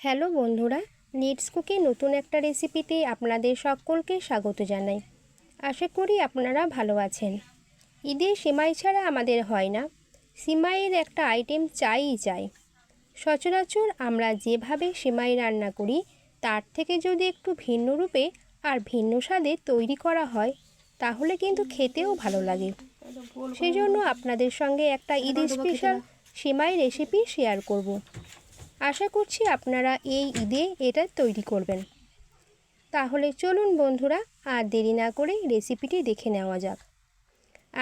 Hello বন্ধুরা, লিটস কুকে নতুন একটা রেসিপিতে আপনাদের সকলকে স্বাগত জানাই। আশা করি আপনারা ভালো আছেন। ঈদে সেমাই ছাড়া আমাদের হয় না। সেমাইয়ের একটা আইটেম চাইই চাই। সচরাচর আমরা যেভাবে সেমাই রান্না করি তার থেকে যদি একটু ভিন্ন রূপে আর ভিন্ন স্বাদে তৈরি করা হয় তাহলে কিন্তু খেতেও ভালো লাগে। সেই জন্য আপনাদের সঙ্গে একটা ঈদ স্পেশাল সেমাই রেসিপি শেয়ার করব। আশা করছি আপনারা এই ঈদে এটা তৈরি করবেন। তাহলে চলুন বন্ধুরা, আর দেরি না করে রেসিপিটি দেখে নেওয়া যাক।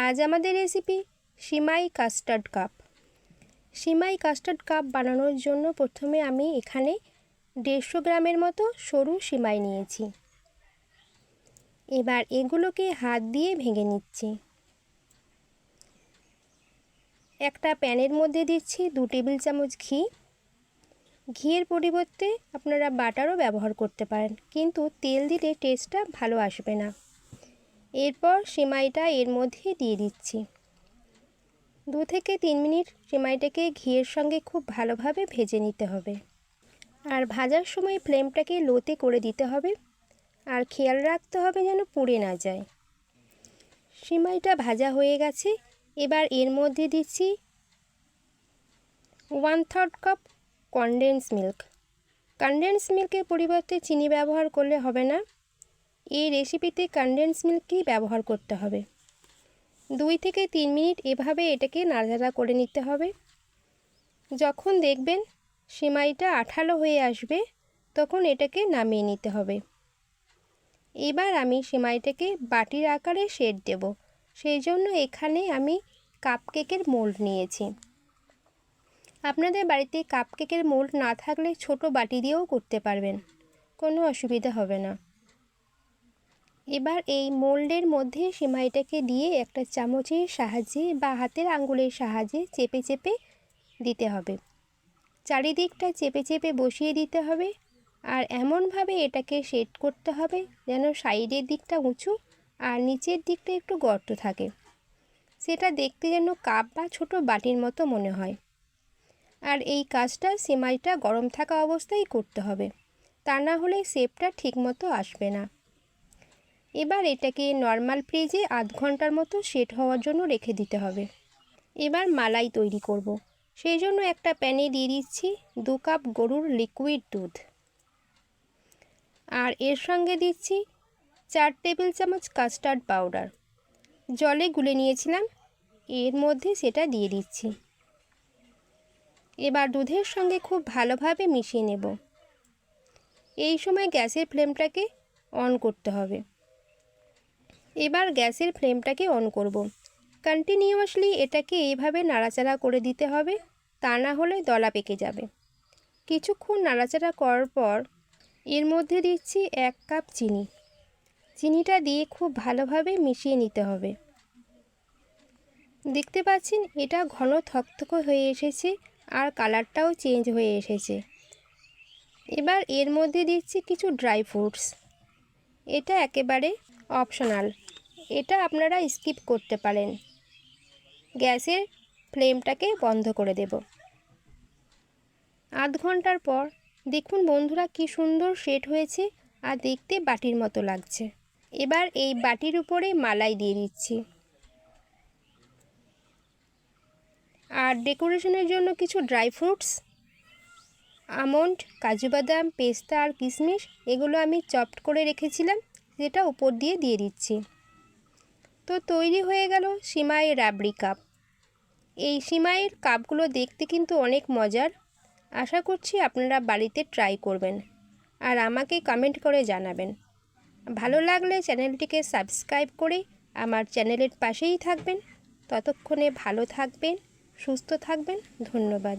আজ আমাদের রেসিপি সিমাই কাস্টার্ড কাপ। সিমাই কাস্টার্ড কাপ বানানোর জন্য প্রথমে আমি এখানে 150 গ্রামের মতো সরু সিমাই নিয়েছি। এবার এগুলোকে হাত দিয়ে ভেঙে নিচ্ছি। একটা প্যানের মধ্যে দিচ্ছি 2 টেবিল চামচ ঘি। ঘিয়ের পরিবর্তে আপনারা বাটারও ব্যবহার করতে পারেন, কিন্তু তেল দিলে টেস্টটা ভালো আসবে না। এরপর সেমাইটা এর মধ্যে দিয়ে দিচ্ছি। 2 থেকে 3 মিনিট সেমাইটাকে ঘিয়ের সঙ্গে খুব ভালোভাবে ভেজে নিতে হবে। আর ভাজার সময় ফ্লেমটাকে লোতে করে দিতে হবে, আর খেয়াল রাখতে হবে যেন পুড়ে না যায়। সেমাইটা ভাজা হয়ে গেছে। এবার এর মধ্যে দিচ্ছি 1/3 কাপ কনডেন্স মিল্ক। কনডেন্স মিল্কের পরিবর্তে চিনি ব্যবহার করলে হবে না। এই রেসিপিতে কনডেন্স মিল্কই ব্যবহার করতে হবে। 2 থেকে 3 মিনিট এভাবে এটাকে নাড়াচাড়া করে নিতে হবে। যখন দেখবেন সেমাইটা আঠালো হয়ে আসবে তখন এটাকে নামিয়ে নিতে হবে। এবার আমি সেমাইটাকে বাটির আকারে শেপ দেব। সেই জন্য এখানে আমি কাপকেকের মোল্ড নিয়েছি। আপনাদের বাড়িতে কাপকেকের মোল্ড না থাকলে ছোট বাটি দিয়েও করতে পারবেন, কোনো অসুবিধা হবে না। এবার এই মোল্ডের মধ্যে সেমাইটাকে দিয়ে একটা চামচের সাহায্যে বা হাতের আঙ্গুলের সাহায্যে চেপে চেপে দিতে হবে। চারিদিকটা চেপে চেপে বসিয়ে দিতে হবে, আর এমনভাবে এটাকে সেট করতে হবে যেন সাইডের দিকটা উঁচু আর নিচের দিকটা একটু গর্ত থাকে। সেটা দেখতে যেন কাপ বা ছোট বাটির মতো মনে হয়। আর এই কাজটা সেমাইটা গরম থাকা অবস্থায় করতে হবে, তা না হলে শেপটা ঠিকমতো আসবে না। এবার এটাকে নর্মাল ফ্রিজে আধ ঘন্টার মতো সেট হওয়ার জন্য রেখে দিতে হবে। এবার মালাই তৈরি করব। সেই জন্য একটা প্যানে দিয়ে দিচ্ছি 2 কাপ গরুর লিকুইড দুধ, আর এর সঙ্গে দিচ্ছি 4 টেবিল চামচ কাস্টার্ড পাউডার। জলে গুলে নিয়েছিলাম, এর মধ্যে সেটা দিয়ে দিচ্ছি। এবার দুধের সঙ্গে খুব ভালোভাবে মিশিয়ে নেব। এই সময় গ্যাসের ফ্লেমটাকে অন করতে হবে। এবার গ্যাসের ফ্লেমটাকে অন করব। কন্টিনিউয়াসলি এটাকে এইভাবে নাড়াচাড়া করে দিতে হবে, তা না হলে দলা পেকে যাবে। কিছুক্ষণ নাড়াচাড়া করার পর এর মধ্যে দিচ্ছি 1 কাপ চিনি। চিনিটা দিয়ে খুব ভালোভাবে মিশিয়ে নিতে হবে। দেখতে পাচ্ছেন এটা ঘন থকথকে হয়ে এসেছে আর কালারটাও চেঞ্জ হয়ে এসেছে। এবার এর মধ্যে দিচ্ছি কিছু ড্রাই ফ্রুটস। এটা একেবারে অপশনাল, এটা আপনারা স্কিপ করতে পারেন। গ্যাসের ফ্লেমটাকে বন্ধ করে দেব। আধ ঘন্টার পর দেখুন বন্ধুরা কি সুন্দর সেট হয়েছে আর দেখতে বাটির মতো লাগছে। এবার এই বাটির উপরে মালাই দিয়ে দিচ্ছি, আর ডেকোরেশনের জন্য কিছু ড্রাই ফ্রুটস, আমন্ড, কাজু বাদাম, পেস্তা আর কিশমিশ, এগুলো আমি চপড করে রেখেছিলাম, সেটা উপর দিয়ে দিয়ে দিচ্ছি। তো তৈরি হয়ে গেল সিমাই রাবড়ি কাপ। এই সিমাইয়ের কাপগুলো দেখতে কিন্তু অনেক মজার। আশা করছি আপনারা বাড়িতে ট্রাই করবেন আর আমাকে কমেন্ট করে জানাবেন। ভালো লাগলে চ্যানেলটিকে সাবস্ক্রাইব করে আমার চ্যানেলের পাশেই থাকবেন। ততক্ষণে ভালো থাকবেন, সুস্থ থাকবেন। ধন্যবাদ।